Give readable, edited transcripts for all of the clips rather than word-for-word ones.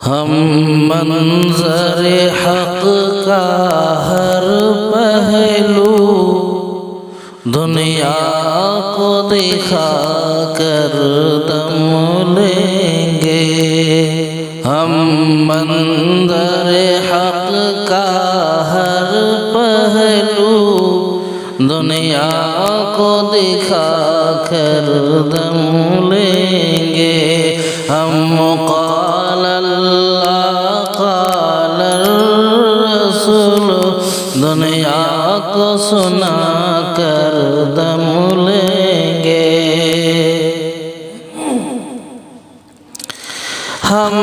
ہم منظر حق کا ہر پہلو دنیا کو دکھا کر دم لیں گے۔ ہم منظر حق کا ہر پہلو دنیا کو دکھا کر دم لیں گے۔ ہم قال اللہ قال الرسول دنیا کو سنا کر دم لیں گے۔ ہم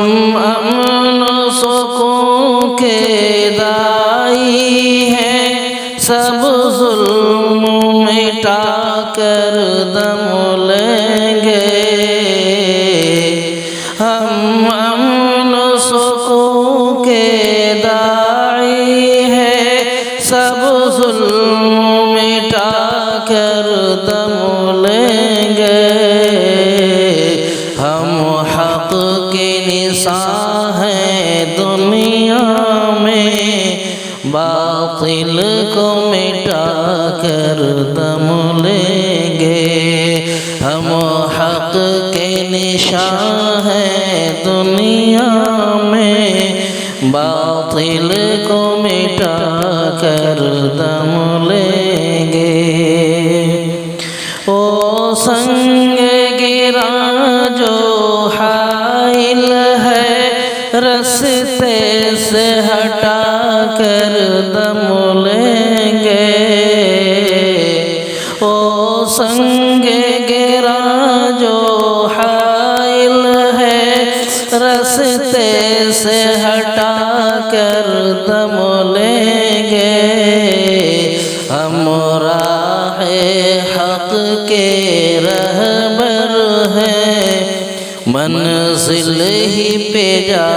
امن و سکون کے داعی ہیں، سب ظلم مٹا کر دم لیں گے۔ ہم امن و سکون کے داعی ہیں، سب ظلم مٹا کر دم لیں گے۔ ہم حق کے نثار ہیں دنیا میں، باطل کو مٹا کر دم لیں گے۔ ہم حق کے نشان ہیں دنیا میں، باطل کو مٹا کر دم لیں گے۔ او سنگ گرا جو حائل ہے، رستے سے ہٹا کر دم لیں گے۔ او سنگ گرا جو حائل ہے، رستے سے ہٹا کر دم لیں گے۔ ہم راہ حق کے رہبر ہیں، منزل ہی پہ جا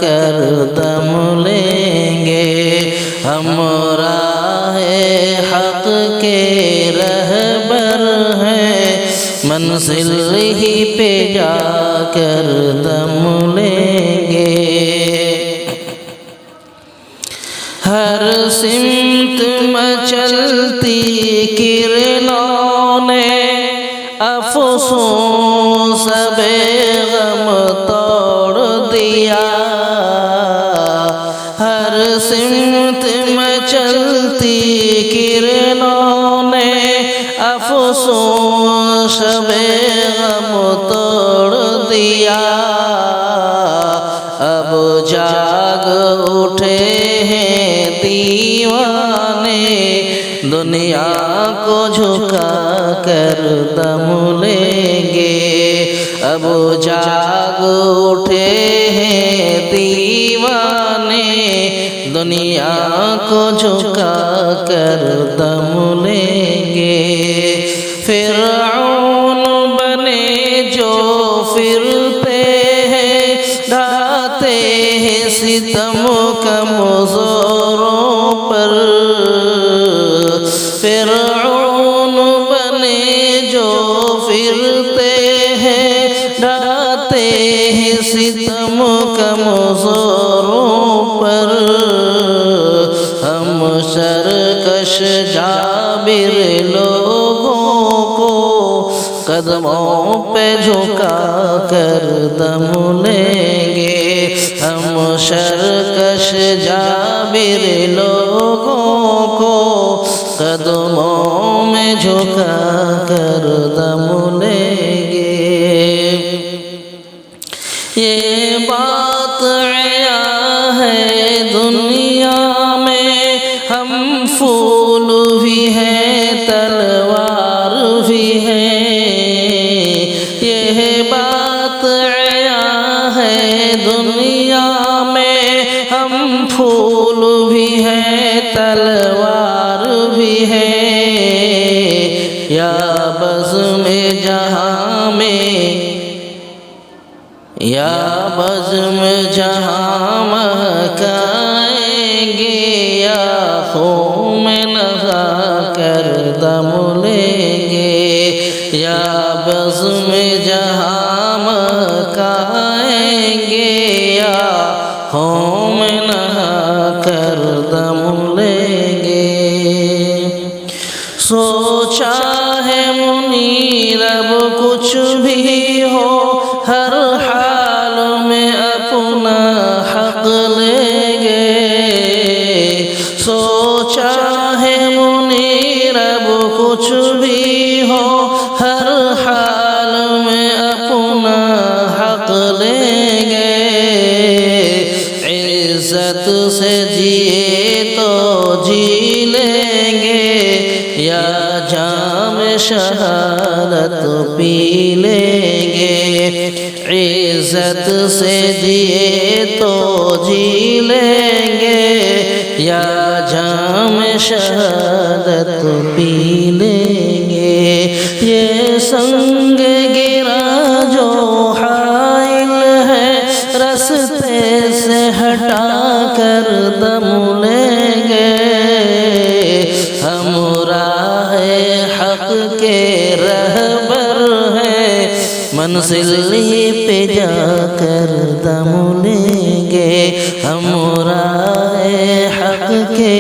کر دم لیں گے۔ ہم راہ حق کے رہبر ہیں، منزل ہی پہ جا کر دم لیں گے۔ ہر سمت مچلتی کرنوں نے افسوں سب غم توڑ دیا۔ ہر سمت مچلتی کرنوں نے افسوں سب غم توڑ دیا۔ اب جاگ اٹھے ہیں دیوانے، دنیا کو جھکا کر دم لیں گے۔ اب جاگ اٹھے ہیں دیوانے، دنیا کو جھکا کر دم لیں گے۔ فرعون بنے جو پھرتے ہیں، ڈھاتے ہیں ستم کمزوروں پر۔ فرعون بنے جو پھرتے ہیں، ڈھاتے ہیں ستم کمزوروں پر۔ ہم سرکش جابر لوگوں کو قدموں پہ جھکا کر دم لیں گے۔ ہم سرکش جابر لوگوں کو قدموں میں جھکا کر دم لیں گے۔ یہ بات عیاں ہے دنیا میں، ہم پھول بھی ہیں تلوار بھی ہیں۔ یہ بات عیاں ہے دنیا میں، ہم پھول بھی ہیں تلوار بھی ہیں۔ یا بزم جہاں میں، یا بزم جہاں مہکائیں گے، یا خون میں نہا کر دم لیں گے۔ یا بزم جہاں مہکائیں گے، یا میں نہا کر دم لیں گے سوچا ہے منیر اب کچھ بھی ہو ہر حال میں اپنا حق لیں گے سوچا ہے منیر اب کچھ بھی ہو ہر حال میں اپنا حق لیں گے عزت سے جیے تو جی لیں گے یا جام شہادت پی لیں گے عزت سے جیے تو جی لیں گے یا جام شہادت پی لیں گے یہ سنگ گرا جو حائل ہے رستے سے ہٹا کر دم لیں گے ہم راہ حق کے رہبر ہیں منزل ہی پہ جا کر دم لیں گے ہم راہ حق کے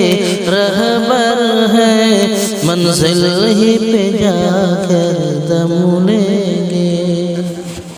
رہبر ہیں منزل ہی پہ جا کر دم لیں